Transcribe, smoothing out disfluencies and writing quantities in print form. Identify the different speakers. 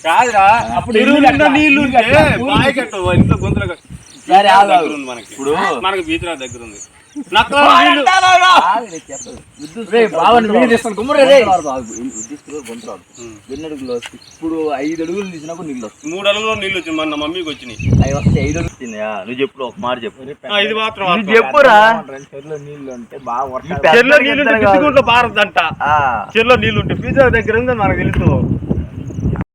Speaker 1: కాదురా అప్పుడు నీళ్లు ఇంట్లో గొంతులు ఇప్పుడు మనకి బీచ్ దగ్గర ఉంది
Speaker 2: ఇప్పుడు 5 అడుగులు తీసినప్పుడు నీళ్ళు వస్తాయి.
Speaker 1: 3 అడుగులు నీళ్ళు వచ్చింది మన మమ్మీకి వచ్చినాయి.
Speaker 2: అవి వస్తే 5 అడుగులు వచ్చిందా? నువ్వు చెప్పు, ఒక మాట చెప్పు.
Speaker 1: ఇది మాత్రం
Speaker 2: చెప్పురా.
Speaker 3: చెరువులో నీళ్లు ఉంటే బాగా
Speaker 1: చెరువులో నీళ్ళు బారదంట. చెరువులో నీళ్ళు ఉంటే బీచ్ దగ్గర ఉంది మనకు తెలుసు.